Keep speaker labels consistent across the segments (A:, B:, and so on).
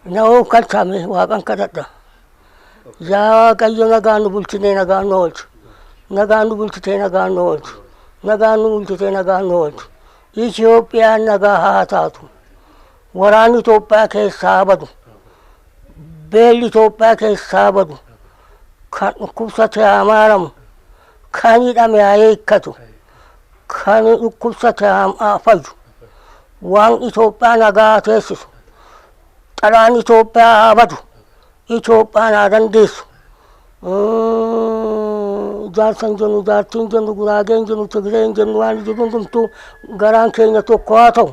A: Na'oo kalchame waaqan kadhadha. Yaa Waaqayyo nagaan nu bulchitee nagaan nu oolchu. Nagaan nu bulchitee nagaan nu oolchu. Nagaan nu bulchitee nagaan nu oolchu. Itoophiyaan nagaa haa taatu. Waraanni Itoophiyaa keessaa badu. Beelli Itoophiyaa keessaa badu. Kan dhukkubsate haa maaramu. Kan hidhame haa hiikkatu. Kan dhukkubsate haa fayyu. Waan Itoophiyaa nagaa teessisu. Xalaan Itoophiyaa haa badu. Itoophiyaan haa dandeessu. Jaarsan jennu, jaartiin jennu, guraageen jennu, Tigireen jennu waan jiru hundumtuu garaan keenya tokko haa ta'u.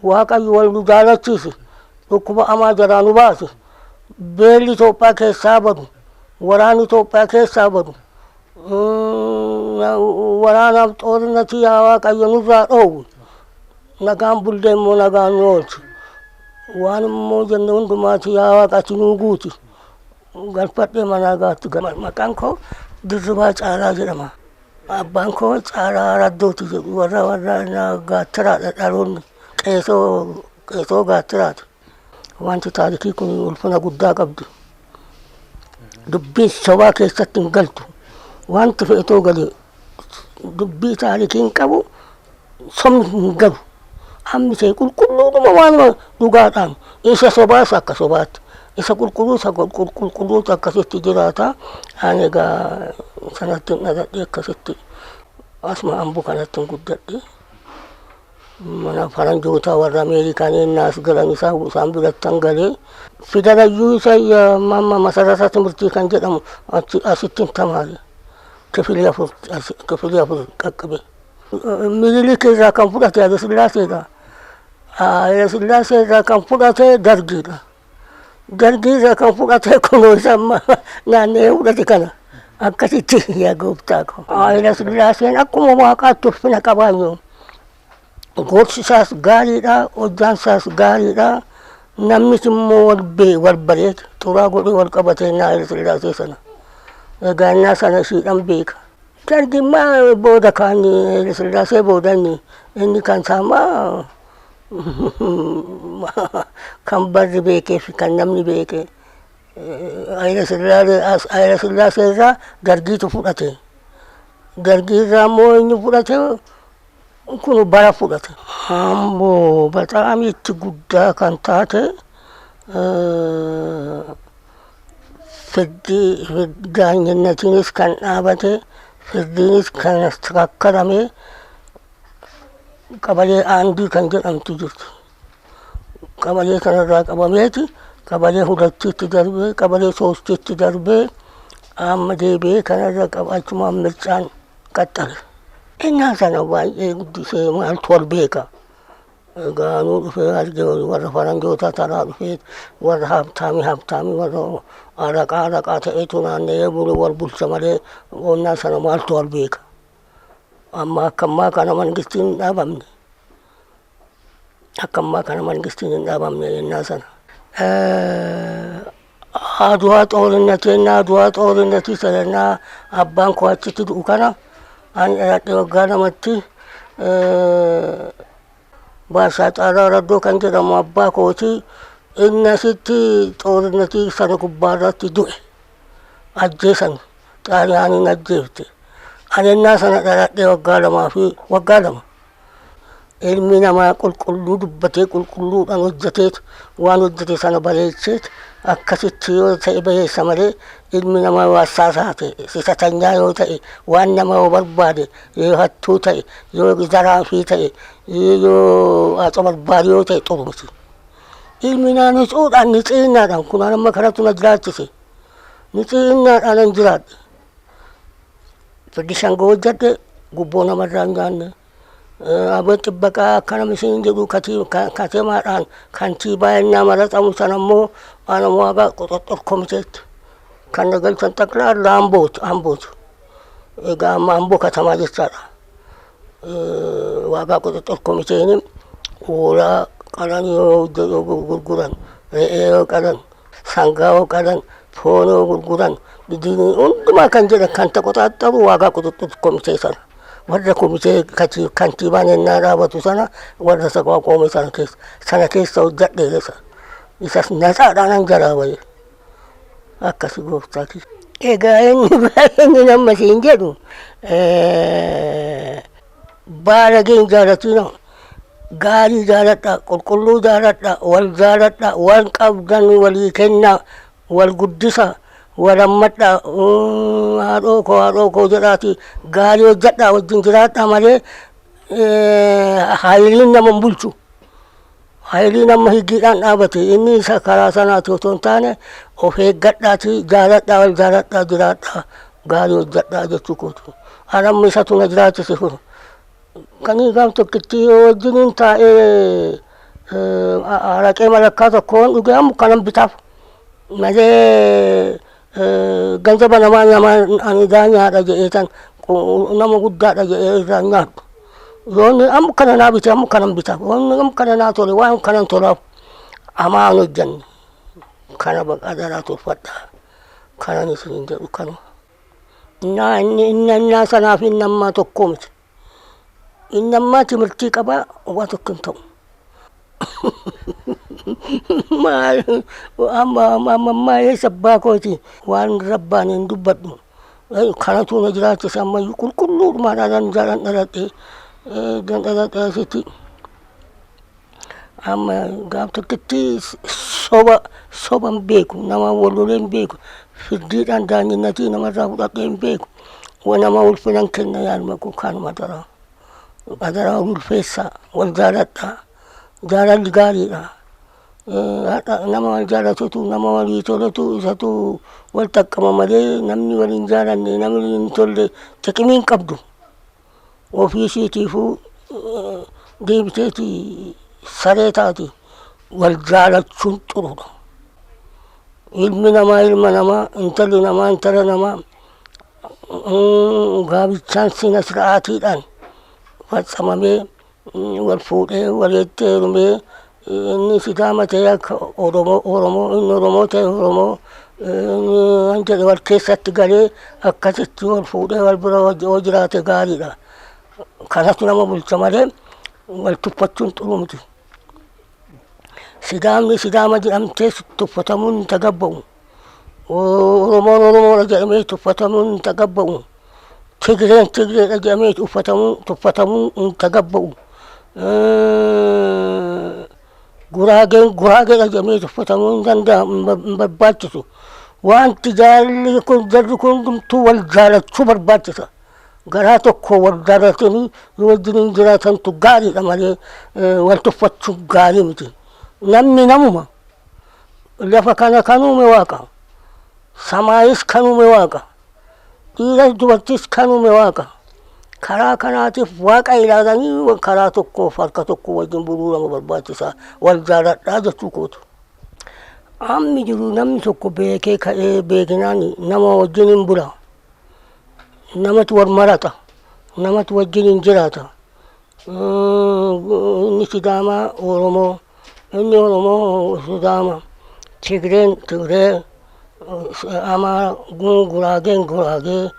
A: Waaqayyo wal nu jaalachiisi. Dhukkuba hamaa jalaa nu baasi. Beelli Itoophiyaa keessaa badu. Waraanni Itoophiyaa keessaa badu. Waraanaaf xoolinati yaa Waaqayyo nurraa dhoowwi. Nagaan bullee immoo nagaan nu oolchu. Waan immoo jenne hundumaati yaa Waaqati nuu guuti. Galfadhee manaa gaatti maqaan koo Dirribaa Caalaa jedhama. Abbaan koo Caalaa Raddooti jedhu warra gaattiraadha dhaloonni qeesoo gaattiraati. Wanti taarikii kun ulfina guddaa qabdi. Dubbii sobaa keessatti hin galtu. Wanti fe'etoo galee dubbii taarikiin qabu sobni hin galu. Hammi ishee qulqulluudhuma waanuma dhugaadhaan isa sobaas akka sobaatti. Isa qulqulluus akkasitti jiraata. Ani egaa sanatti dhaladhee akkasitti asuma Amboo kanatti guddadhe. Mana faranjoota warra Ameerikaan innaas galan isaan birattan galee fidalayyuu isa mamma masarata timirtii kan jedhamu asittiin tamaare kifilee afur qaqqabe. Minilik irraa kan fudhate Haile Sillaaseedha. Haile Sillaasee irraa kan fudhate Dargiidha. Dargii irraa kan fudhate kunoo isa naannee fudhate kana akkasitti yaa gooftaa koo. Haile Sillaaseen akkuma waaqaatti ulfina qabaayyu. Gorsi isaas gaariidha, hojjaan isaas gaariidha. Namnis immoo wal bareeda xuraa godhee wal qabatee Haile Sillaasee sana. Egaa innaa sana ishiidhaan beeka. Dargiin maa booda kaan Haile Sillaasee booda inni kan saamaa kan barri beekee fi kan namni beeke. Haile Sillaasee irraa Dargiitu fudhate. Dargii irraa immoo inni fudhate kun bara fudhate. Amboo bataam itti guddaa kan taate daanyinnatiinis kan dhaabate firdiinis kan kakkarame qabalee Aandii kan jedhamtu jirti. Qabalee kanarraa qabameeti qabalee hudattiitti darbee qabalee soostiitti darbee amma deebi'ee kanarra qabaachumaan mircaan qaxxale. Innaa sana baay'ee guddisee maaltu wal beeka. Gaanuu dhufee arge warra faranjoota taraa dhufee warra habtaamii warra araqaa ta'eetu naanna'ee bulu wal bulcha malee onnaa sana maaltu wal beeka. Amma akkammaa kana mangistiin hin dhaabamne. Akkammaa kana mangistiin hin dhaabamne innaa sana. Aduwaa xoolinnatii sanannaa abbaan koo achitti du'u kana ani dhaladhee waggaa lamatti Baashaa Caalaa Raddoo kan jedhamu abbaa kooti inni asitti xoolinnatii sana gubbaarratti du'e. Ajjeesan xaaliyaaniin ajjeefte. Ani innaa sana dhaladhee waggaa lama. Ilmi namaa qulqulluu dubbatee qulqulluudhaan hojjeteet waan hojjete sana bareecheet akkasitti yoo ta'e bareessa malee ilmi namaa waassaasaa ta'e sisatanyaa yoo ta'e waan nama yoo barbaade yoo hattuu ta'e yoo zaraafii ta'e yoo haxa barbaade yoo ta'e xurumsi. Ilmi namaa nicuudhaan niciinnaadhaan kun amma kanatti na jiraachise. Niciinnaadhaan an jiraadhe. Firdi shangoo hojjedhe gubboo namarraa hin nyaanne. Abboon xibbaqaa akkana misiin jedhu katemaadhaan kantiibaa innaa maraxamu sana immoo ana waaqa qoxoxxor komiteetti kan nagalchan xaqlaarra Ambooti. Egaa amma Amboo katamaa jechaadha. Waaqa qoxoxxor komiteeni hoolaa qalan yoo gurguran, re'ee yoo qalan, sangaa yoo qalan, foon yoo gurguran, hundumaa kan jedhan kan qoxaxxaru waaqa qoxoxxor komitee sana. Warra komitee kantiibaan ennaa dhaabatu sana warra isa qoome sana keessa hojjadhe keessa isas nasaadhaan jara wayi akkasi gooftaati. Egaa inni nama siin jedhu baarageen jaalatina gaarii jaaladha, qulqulluu jaaladha, wal jaaladha, waan qabdan walii kenna, wal guddisa, wal hammadha, haadhoo koo jedhaati gaarii hojjedha wajjin jiraadha malee haayiliin nama hin bulchu. Haayilii nama higgiidhaan dhaabate inni isa karaa sanaati otoo hin taane of eeggadhaati jaaladha wal jaaladha jiraadha gaarii hojjedha jechuu kooti. Anamni isatu na jiraachise kun. Kanii gaaf tokkitti wajjiniin taa'ee araqee malakkaa tokkoon dhugee ammu kanan bitaaf malee ganzaba namaa ani daa nyaadha jedheetan nama guddaadha jedhee irraa nyaadhu. Yoonni ammu kana naa bite ammu kanan bitaaf yoonni ammu kana naa tole waan kanan tolaaf amaan hojjanne kana baqadaraa tolfadha kanan isin jedhu kanuma. Innaa sanaaf innammaa tokko miti. Innammaa timirtii qabaa waa tokko hin ta'u. Amma eessa abbaa kooti waan rabbaan hin dubbadhu. Kanatu na jiraachise ammayyuu qulqulluudhumaadhaan jaalan dhaladhee asitti. Amma gaaf tokkitti soba hin beeku nama wallolee hin beeku firdiidhaan daanginnatii namarraa fudhadhee hin beeku nama ulfinan kenna yaaduma kun kanuma daraa. Adaraa ulfeessaa wal jaaladha jaalalli gaariidha. Nama wal jaalatutu nama walii tolatu isatu wal taqqama malee namni wal hin jaalanne namni hin tolle xiqimii hin qabdu. Ofii isiitiifuu deebiteeti saree taati wal jaalachuun xurudha. Ilmi namaa ilma namaa intalli namaa intala namaa gaabichaan sina sir'aatiidhaan fatsamamee wal fuudhee walitti heerumee inni Sidaama ta'e akka Oromoo inni Oromoo ta'e Oromoo waan jedhe wal keessatti galee akkasitti wal fuudhee wal bira hoo jiraate gaariidha. Kanatu nama bulcha malee wal tuffachuun xuru miti. Sidaamni Sidaama jedhamtee tuffatamuun hin tagabba'u. Oromoon Oromoodha jedhamee tuffatamuun hin tagabba'u. Tigreen Tigreedha jedhamee tuffatamuun hin tagabba'u. Guraageen Guraageedha jedhamee tuffatamuun hin danda'amu hin barbaachisu. Wanti jaalalli kun jarri kun hundumtuu wal jaalachuu barbaachisa. Garaa tokko wal jaalatanii wajjin jiraatantu gaariidha malee wal tuffachuun gaarii miti. Namni namuma lafa kana kan uume Waaqa. Samaayis kan uume Waaqa. Dhiiras dubartis kan uume Waaqa. Karaa kanaatiif Waaqa ilaalanii karaa tokkoof harka tokko wajjin buluu nama barbaachisa. Wal jaaladhaa jechuu kooti. Ammi jiru namni tokko beekee ka'ee beekinaan nama wajjin hin bula. Namatu wal marata. Namatu wajjin hin jiraata. Inni Sidaamaa Oromoo. Inni Oromoo Sidaama. Tigreen Tigree. Amaara Guraageen Guraagee.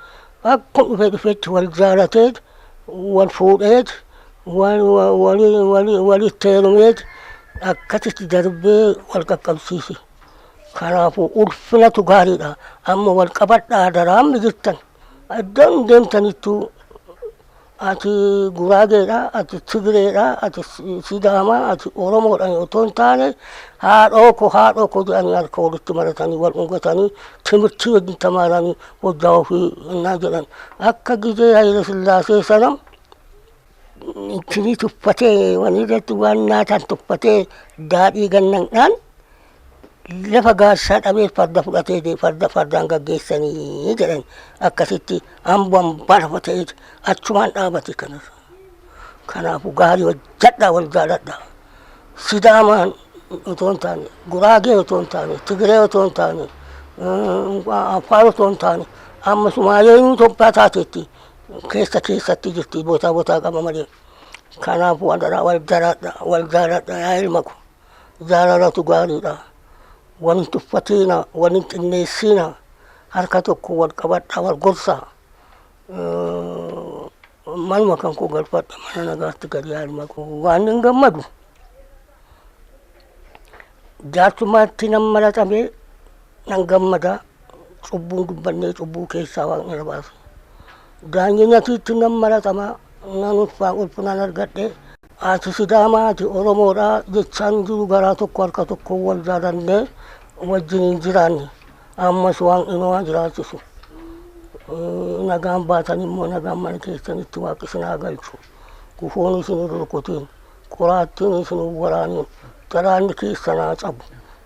A: Akkuma dhufetti wal jaalateet wal fuudheet walitti heerumeet akkasitti darbee wal qaqqabsiise. Kanaafuu ulfinatu gaariidha. Amma wal qabadhaa daraamni jirtan. Addaan deemtanittuu ati Guraageedha, ati Tigreedha, ati Sidaamaa, ati Oromoodha otoo hin taane haadhoo koo jedhanii harka walitti maratanii wal dhungatanii timirtii wajjin tamaaranii hojjaa ofii innaa jedhan. Akka gizee Hayila Sillaasee sana ittinii tuffatee waan irratti waan nyaataan tuffatee daadhii gannanidhaan lafa gaassaa dhabee farda fudhatee fardaan gaggeessanii jedhan. Akkasitti hambaan barafa ta'ee achumaan dhaabate kanas. Kanaafuu gaarii hojjedhaa wal jaaladhaa. Sidaamaan otoo hin taane, Guraagee otoo hin taane, Tigree otoo hin taane, Affaar otoo hin taane, amma Sumaaleen Itoophiyaa taateetti keessatti jirti botaa qaba malee. Kanaafuu wal jaaladhaa yaa ilma ko. Jaalalatu gaariidha. Wal tuffatina wal xinneessina harka tokko wal qabadhaa wal gorsaa. Manuma kan koo galfadha mana nagaatti gadi yaa ilma ko waan hin gammadu. jaarsummaatti nan maratame nan gammada cubbuun dubbannee cubbuu keessaa waaqni na baase. Daanyinnatiitti nan maratama nan ulfinaan argadhe. Ati Sidaamaa ati Oromoodhaa jechaan jiru garaa tokko harka tokko wal jaalannee wajjin jiraanne ammas waaqni nu haa jiraachisu. Nagaan baatan immoo nagaan mana keessanitti waaqni isin haa galchu. Kufoon isin hin rukutin, qoraattiin isin hin waraanin, galaanni keessan haa cabu,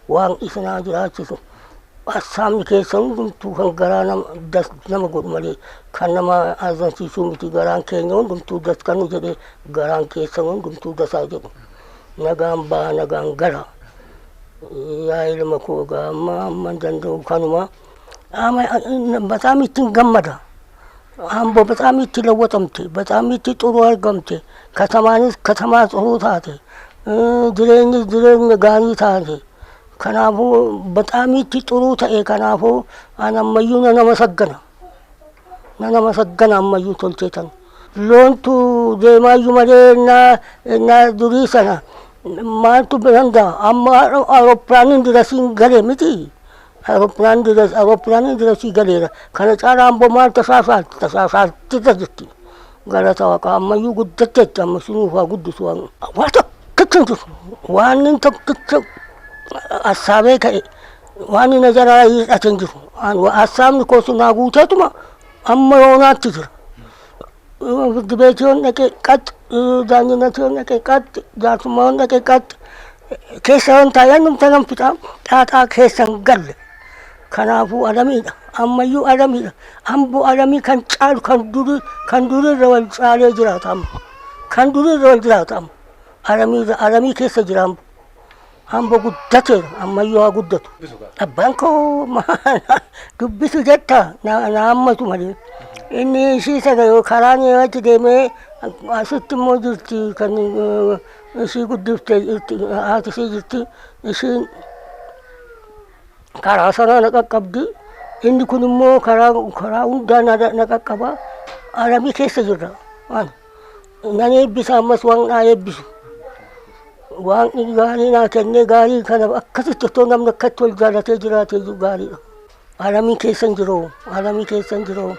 A: waaqni isin haa jiraachisu. Assaamni keessan hundumtuu kan garaa nama godhu malee kan nama azansisuu miti. Garaan keenya hundumtuu daskanu jedhee garaan keessan hundumtuu dasaa jedhu. Nagaan baa nagaan gara. Yaa ilma koo amma danda'u kanuma. በጣም ይትንገመዳ አምቦ በጣም ይትለወጠምቴ በጣም ይትጥሩ አርገምቴ ከተማ ጥሩ ታቴ ድሬኝ ጋሪ ታቴ ከናፉ በጣም ይትጥሩ ተኤ ከናፉ አናመዩ ነነመሰገና አመዩ ቶልቼተን ሎንቱ ዴማዩ መሌና እና ዱሪሰና ማልቱ በረንዳ አማ አውሮፕላንን ድረሲን ገሌ ምቲ Aeroplaanii dirasii galeera. Kana caalaa ammoo maal tasaasaatti jirti. Galata Waaqaa ammayyuu guddatteetti amma sinuuf haa guddisu waan tokkicha jiru. Waan inni tokkicha assaabee ka'e waan inni jalaa hiixate jiru. Assaabni koosu naa guuteetuma amma yoonaatti jira. Dibeetiyoon dhaqee qaxxi, daanyinnatiyoon dhaqee qaxxi, jaarsummayoon dhaqee qaxxi. Keessa waan taa'an numta nan fixaa xaaxaa keessan galle. Kanaafuu adamiidha. Ammayyuu adamiidha. Amboo adamii kan caalu kan durirra wal caalee jiraata amma. Kan durirra wal jiraata amma. Adamii keessa jira ambo. Ambo guddateera. Ammayyuu haa guddatu. Abbaan koo dubbisu jetta na hammatu malee. Inni ishii sana yoo karaan irratti deemee asitti immoo jirti kan ishii guddiftee haati ishii jirti. Ishiin karaa sana na qaqqabdi. Inni kun immoo karaa hundaa na qaqqaba. Adamii keessa jirra. Nan eebbisa ammas waan naa eebbisu. Waan gaarii naa kennee gaarii kana akkasitti otoo namni akkatti wal jaalatee jiraatee jiru gaariidha. Adamii keessan jiroo. Adamii keessan jiroo.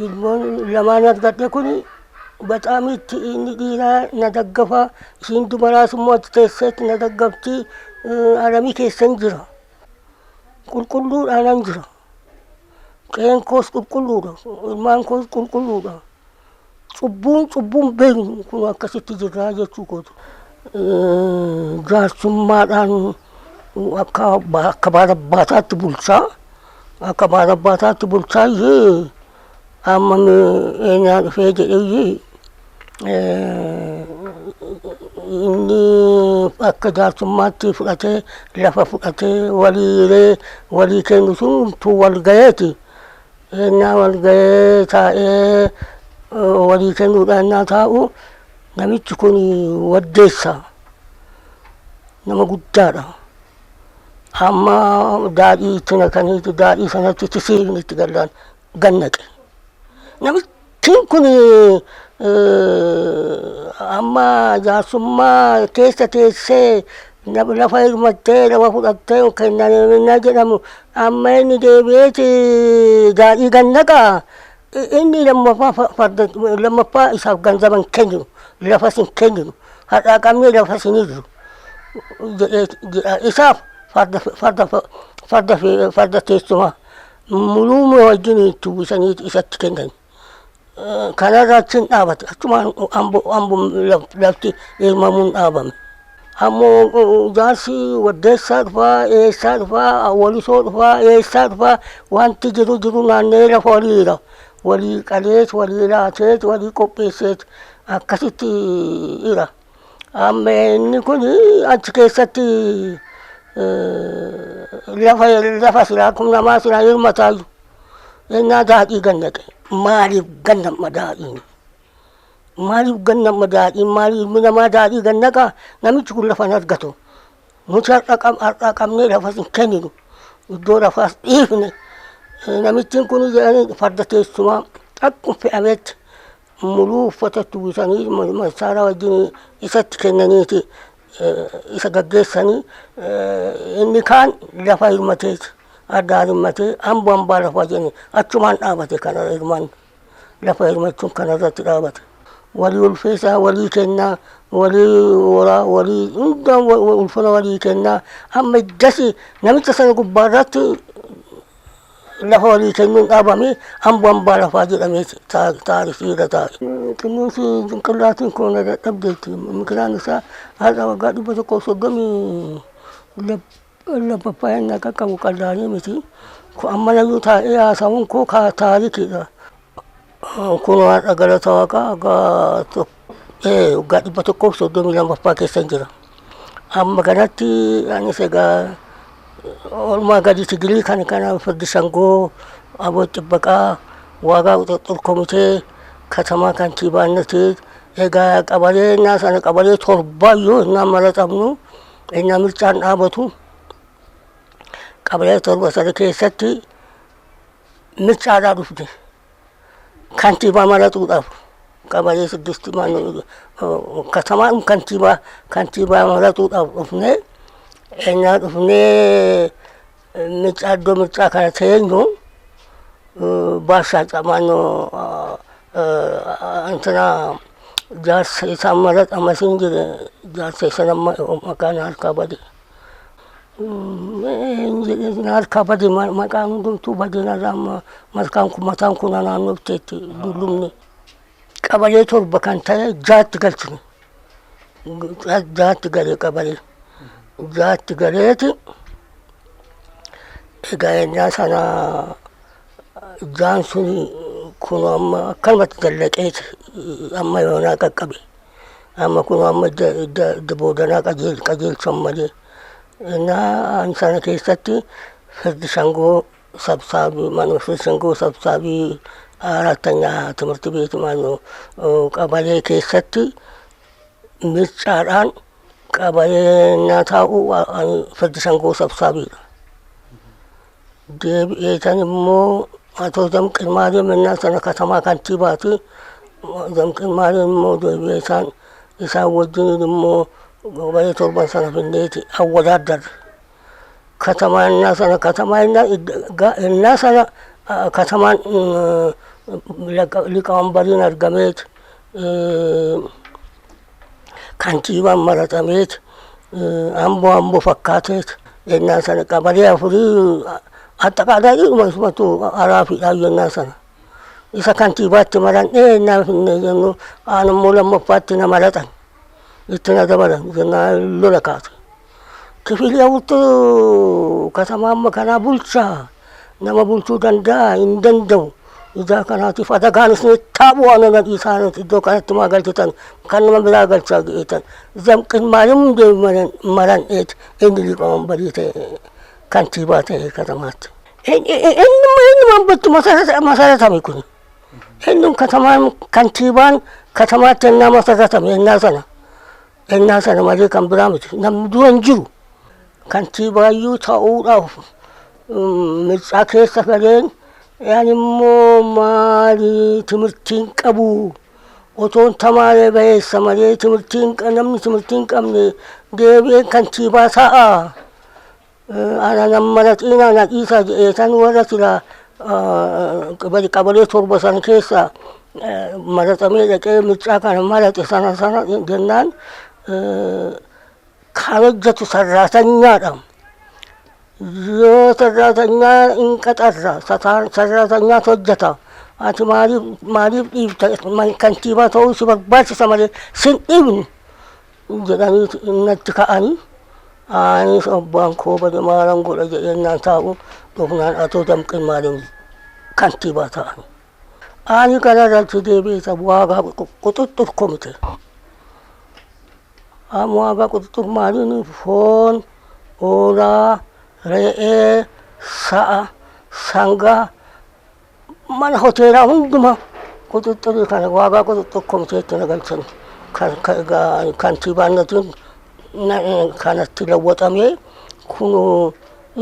A: Ilmoon lamaan argadhe kun በጣም inni dhiiraa na daggafa. Ishiin dumaraas immoo achi teesseetti na daggafti. Adamii keessan jira. Qulqulluudhaan jira. Qeen koos qulqulluudha. Ilmaan koos qulqulluudha. Cubbuun beeknu kun akkasitti jirraa jechuu kooti. Jaarsummaadhaan akka baadabbaataatti bulchaa. Akka baadabbaataatti bulchaa yee. Amma eenyaa dhufee jedhee inni akka jaarsummaatti fudhatee lafa fudhatee walii kennu sun tu wal gaheeti. Eenyaa wal gahee taa'ee walii kennuudhaan naa taa'u namichi kun waddeessa nama guddaadha. Amma daadhii itti naqaniiti daadhii sanatti tisiirni itti gannaqe. Namichi kun amma jaarsummaa keessa teessee lafa hirmattee lafa fudhattee kennamina jedhamu amma inni deebi'eeti daadhii gannaqaa. Inni lammaffaa isaaf ganzaban kenninu lafas hin kenninu hadhaa qabnee lafas hin hirru jedha. Isaaf farda teessumaa muluuma wajjin itti uwwisanii isatti kennan. Kanarraa achiin dhaabate achumaan ambo lafti elmamuun dhaabame. Ammoo jaarsi waddeessaa dhufaa eessaa dhufaa awwalisoo dhufaa eessaa dhufaa wanti jiru naannee lafa waliira. Walii qalees walii laateet walii qopheesseet akkasitti jira. Amma inni kun achi keessatti lafa silaa kun namaa silaa hirmataayu. Ennaa daadhii gannaqe. Maaliif gannama daadhiin? Maaliif gannama daadhiin? Maaliif ilmi namaa daadhii gannaqaa? Namichi kun lafa hin argatu. Nuti har'a qabnee lafas hin kenninu. Iddoo lafaas dhiifne. Namichi kun jedhanii farda teessumaa akkuma fe'ametti muluu uffatatti uwwisanii masaara wajjin isatti kennaniiti isa gaggeessanii inni kaan lafa hirmatee addaan hirmatee hambaa lafaa jenni achumaan dhaabate kana hirmaan lafa hirmachuun kanarratti dhaabate. Walii ulfeessaa walii kennaa walii horaa walii hundaan ulfina walii kennaa amma iddasi namicha sana gubbaarratti lafa walii kennuun dhaabame hambaa lafaa jedhamee taarisiirra taa'e. Qilleensi ጭንቅላቴን ከሆነ dadhabdeetti mikiraan isaa haadha waggaa 130 labbaffaa'inna qaqqabu qal'aanii miti. Ammanayyuu taa'ee haasawuun koo taarikiidha. Kun haadha galata waaqaa waggaa 132 keessa jira. Amma kanatti anis egaa oolmaa gadi Tigirii kana Firdi Shangoo Aboo Xibbaqaa Waagaa Quxuxxur Komitee ከተማ kantiibaanነት egaa qabalee naa sana qabalee torbaayyuu innaan malaxabnu innaa mircaan dhaabatu qabalee torba sana keessatti mircaadhaa dhufne kantiibaa malaxuudhaaf qabalee 6 katamaan kantiibaa malaxuudhaaf dhufne innaa dhufnee iddoo mircaa kana teenyu baashaa camaannoo እንትና jaarsa isaa malaxamasiin jire jaarsa isa nama maqaan harkaa bade harkaa bade maqaan hundumtuu badeenarraa mataan kun naannofteetti dullumne qabalee torba kan ta'e jaatti galchine jaatti galee qabalee jaatti galeeti egaa ennaa sana jaan suni kun amma akkanumatti dallaqeeti amma yoonaa qaqqabe amma kun amma boodanaa qajeelchan malee innaa sana keessatti Firdi Shangoo sabsaabii maannoo Firdi Shangoo sabsaabii arattanyaa timirti beeti maannoo qabalee keessatti mircaadhaan qabalee naa taa'u Firdi Shangoo sabsaabiidha. Deebi'eetan immoo atoo Zamqin Maariyaam innaa sana katamaa kantiibaati. Zamqin Maariyaam immoo deebi'eetaan isaan wajjiniin immoo qabalee torban sana finneeti awwadaaddar katamaa innaa sana katamaan liqaambariin argameet kantiibaan maraxameet amboo fakkaateet innaa sana qabalee afurii አጠቃላይ መስመቱ አራፊ ያየና ሰና isa kantiibaatti maran'ee innaa finne jennu aanimmoo lammaffatti na malaxan itti na dabalan jennaa lola kaase kifilii hawwattu katamaa amma kanaa bulchaa nama bulchuu danda'a hin danda'u ijaa kanaatiif adagaanis ni taa'uu aanana dhiisaanit iddoo kanatti maa galchitan kan nama biraa galchaa ge'etan Zamqin Maariyaam maran'eet inni liqaambarii ta'e kantiibaa ta'e katamaatti. Inni manbattu masaratame kun inni katamaan kantiibaan katamaatti ennaa masaratame ennaa sana malee kan biraa miti namni dura hin jiru kantiibaayyuu ta'uudhaaf mircaa keessa galeen yaan immoo maalii timirtiin qabu otoon tamaaree baheessa malee namni timirtiin qabne deebi'ee kantiibaa ta'a. Ana nama xiina na dhiisaa jedheetan warra silaa qabalee torba sana keessa maraxamee dhaqee mircaa kana malaxe sana jennaan kan hojjetu sarraatanyaadha. Yoo sarraatanyaa hin qaxarra sarraatanyaatu hojjeta. Ati maaliif dhiifta kantiibaa ta'uu si barbaachisa malee sin dhiibni jedhanii natti ka'anii. Anis abbaan koo bade maalan godha jedhennaan taa'u dhufnaan atoo Zamqin Maariyaam kantiibaa ta'an. Ani kanarratti deebi'eeta Waagaa Quxuxxur Komitee. Waagaa Quxuxxur Maariyaam foon, hoolaa, re'ee, sa'a, sangaa mana hoteelaa hunduma Quxuxxurii kana Waagaa Quxuxxur Komiteetti na galchan kantiibaannatiin kanatti lawwaxamee kun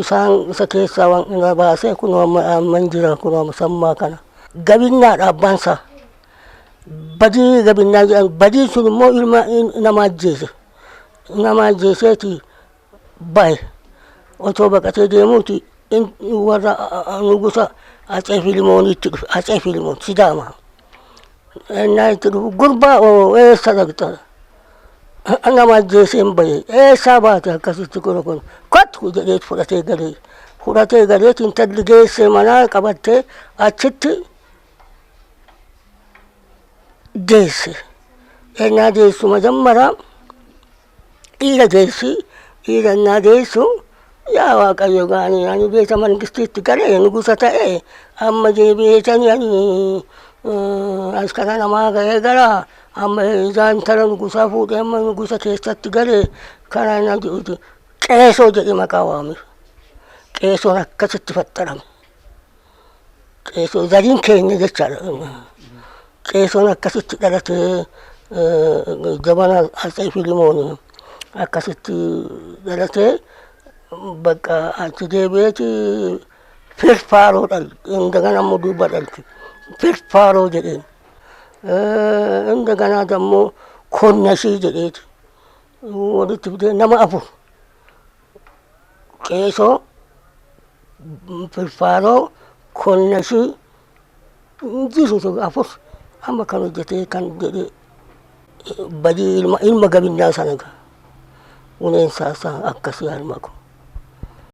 A: isaan isa keessaa waan na baasee kun amman jira kun sammaa kana gabinnaadha abbaansaa badii gabinnaa jedhan badii sun immoo ilma nama ajjeese nama ajjeeseeti bahe. Otoo baqatee deemuuti warra nugusa Atsee Filimooniitti dhufe. Atsee Filimoon Sidaamaa. Innaa itti dhufu gurbaa eessa dhaqxa? Nama ajjeeseen bahe. Eessaa baate akkasitti kora kun? Kottu jedheet fudhatee galee. Fudhatee galeet intalli geessee manaa qabattee achitti deesse. Innaa deessu majammaraa dhiira deessi. Dhiira innaa deessu yaa Waaqayyo gaanii ani beeta mangistiitti galee nugusa ta'ee amma deebi'eetanii ani askara namaa ga'ee gara amma isaan tara nugusaa fuudhee amma nugusa keessatti galee kana na jedhuti qeesoo jedhe maqaa waame. Qeesoon akkasitti faxxarame. Qeesoo zariin keenya jechaadha. Qeesoon akkasitti dhalatee jabana Atsee Filimoon akkasitti dhalatee bakka achi deebi'eeti firfaaroo dhalte. Indagana ammoo duuba dhalte. Firfaaroo jedheen. Indagana ammoo konnashii jedheeti. Walitti fidee nama afur. Qeesoo firfaaroo konnashii jirutu afur amma kan hojjetee kan jedhe badii ilma gabinnaa sana uneensaa akkasii harma kun.